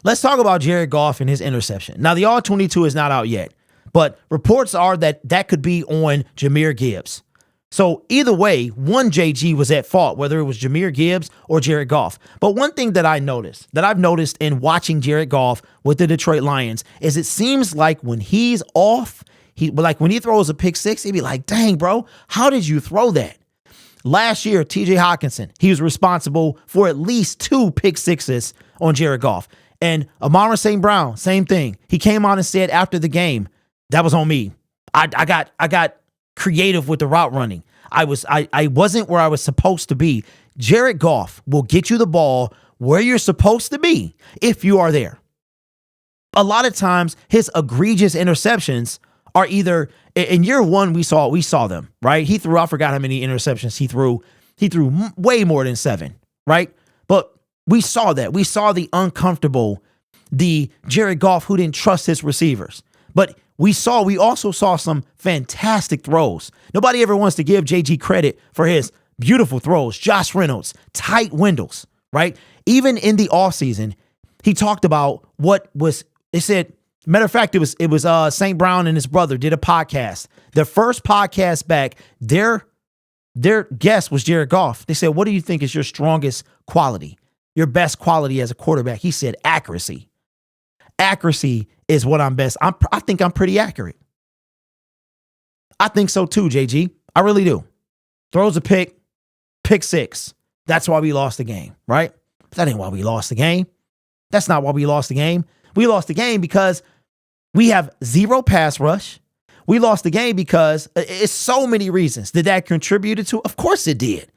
Let's talk about Jared Goff and his interception. Now, the All-22 is not out yet, but reports are that that could be on Jahmyr Gibbs. So either way, one JG was at fault, whether it was Jahmyr Gibbs or Jared Goff. But one thing that I've noticed in watching Jared Goff with the Detroit Lions is it seems like when he's off, when he throws a pick six, he'd be like, dang, bro, how did you throw that? Last year, TJ Hawkinson, he was responsible for at least 2 pick sixes on Jared Goff. And Amon-Ra St. Brown, same thing. He came on and said after the game, that was on me. I got creative with the route running. I wasn't where I was supposed to be. Jared Goff will get you the ball where you're supposed to be if you are there. A lot of times, his egregious interceptions are either in year one. We saw them, right? He threw, I forgot how many interceptions he threw. He threw way more than 7, right? But we saw that. We saw the uncomfortable, the Jared Goff who didn't trust his receivers. But we also saw some fantastic throws. Nobody ever wants to give JG credit for his beautiful throws. Josh Reynolds, tight windows, right? Even in the offseason, he talked about they said, matter of fact, it was St. Brown and his brother did a podcast. Their first podcast back, their guest was Jared Goff. They said, what do you think is your strongest quality? Your best quality as a quarterback? He said, accuracy. Accuracy is what I'm best. I think I'm pretty accurate. I think so too, JG. I really do. Throws a pick six. That's why we lost the game, right? But that ain't why we lost the game. That's not why we lost the game. We lost the game because we have 0 pass rush. We lost the game because it's so many reasons. Did that contribute to? Of course it did.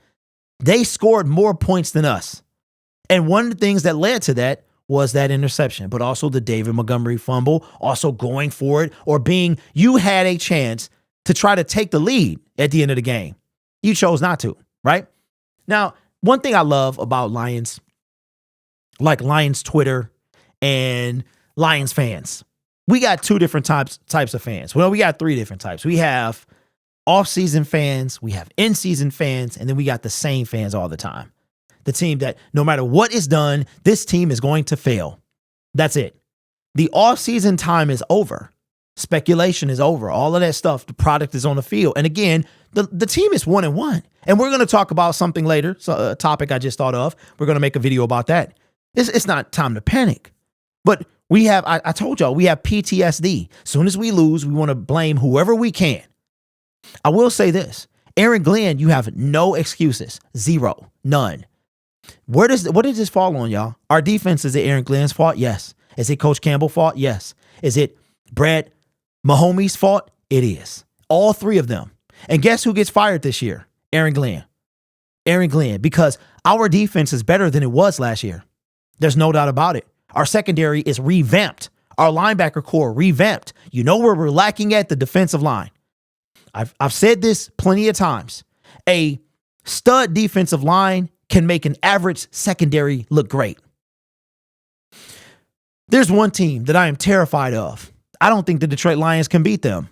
They scored more points than us. And one of the things that led to that was that interception, but also the David Montgomery fumble, also going for it, or you had a chance to try to take the lead at the end of the game. You chose not to, right? Now, one thing I love about Lions, like Lions Twitter and Lions fans, we got 2 different types of fans. Well, we got 3 different types. We have off-season fans, we have in-season fans, and then we got the same fans all the time. The team that no matter what is done, this team is going to fail. That's it. The off-season time is over. Speculation is over. All of that stuff, the product is on the field. And again, the team is 1-1. And we're going to talk about something later, a topic I just thought of. We're going to make a video about that. It's not time to panic. But we have, I told y'all, we have PTSD. As soon as we lose, we want to blame whoever we can. I will say this. Aaron Glenn, you have no excuses. 0. None. What did this fall on, y'all? Our defense, is it Aaron Glenn's fault? Yes. Is it Coach Campbell's fault? Yes. Is it Brad Mahomes' fault? It is. All 3 of them. And guess who gets fired this year? Aaron Glenn. Aaron Glenn, because our defense is better than it was last year. There's no doubt about it. Our secondary is revamped. Our linebacker core revamped. You know where we're lacking at? The defensive line. I've said this plenty of times. A stud defensive line can make an average secondary look great. There's one team that I am terrified of. I don't think the Detroit Lions can beat them.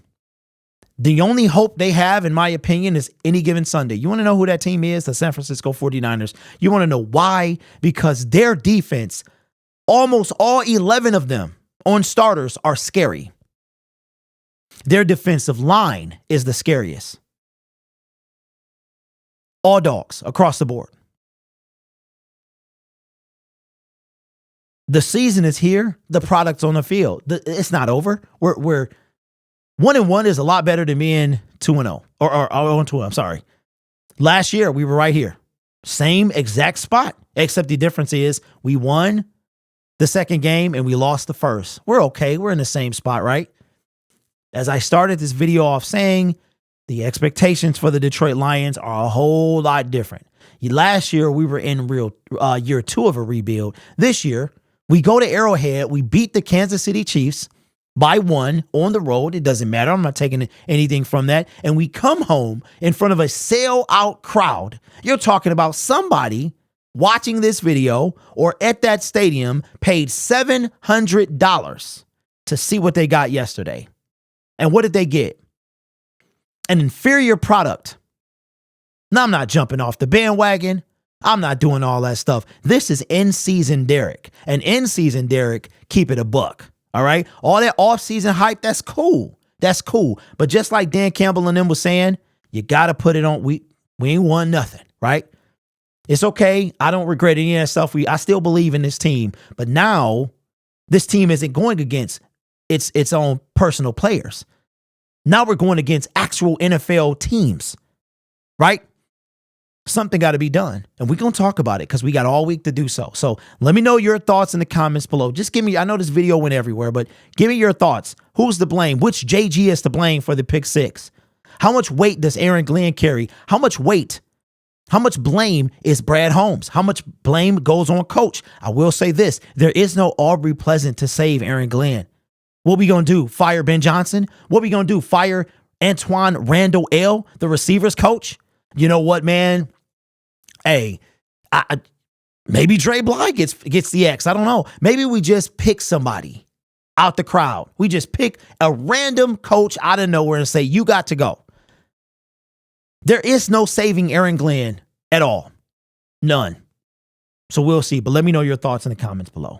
The only hope they have, in my opinion, is any given Sunday. You want to know who that team is? The San Francisco 49ers. You want to know why? Because their defense, almost all 11 of them on starters, are scary. Their defensive line is the scariest. All dogs across the board. The season is here. The product's on the field. It's not over. We're 1-1 is a lot better than being 2-0 or 0-2. I'm sorry. Last year we were right here, same exact spot, except the difference is we won the second game and we lost the first. We're okay. We're in the same spot, right? As I started this video off saying, the expectations for the Detroit Lions are a whole lot different. Last year we were in year 2 of a rebuild. This year, we go to Arrowhead. We beat the Kansas City Chiefs by 1 on the road. It doesn't matter. I'm not taking anything from that. And we come home in front of a sell-out crowd. You're talking about somebody watching this video or at that stadium paid $700 to see what they got yesterday. And what did they get? An inferior product. Now, I'm not jumping off the bandwagon, I'm not doing all that stuff. This is in-season Derek. And in-season Derek, keep it a buck. All right? All that off-season hype, that's cool. That's cool. But just like Dan Campbell and them was saying, you got to put it on. We ain't won nothing, right? It's okay. I don't regret any of that stuff. I still believe in this team. But now this team isn't going against its own personal players. Now we're going against actual NFL teams, right? Something got to be done. And we're going to talk about it because we got all week to do so. So let me know your thoughts in the comments below. Just give me, I know this video went everywhere, but give me your thoughts. Who's to blame? Which JG is to blame for the pick six? How much weight does Aaron Glenn carry? How much blame is Brad Holmes? How much blame goes on coach? I will say this. There is no Aubrey Pleasant to save Aaron Glenn. What we going to do? Fire Ben Johnson? What we going to do? Fire Antoine Randall L., the receivers coach? You know what, man? Hey, maybe Dre Bly gets the X. I don't know. Maybe we just pick somebody out the crowd. We just pick a random coach out of nowhere and say, you got to go. There is no saving Aaron Glenn at all. None. So we'll see. But let me know your thoughts in the comments below.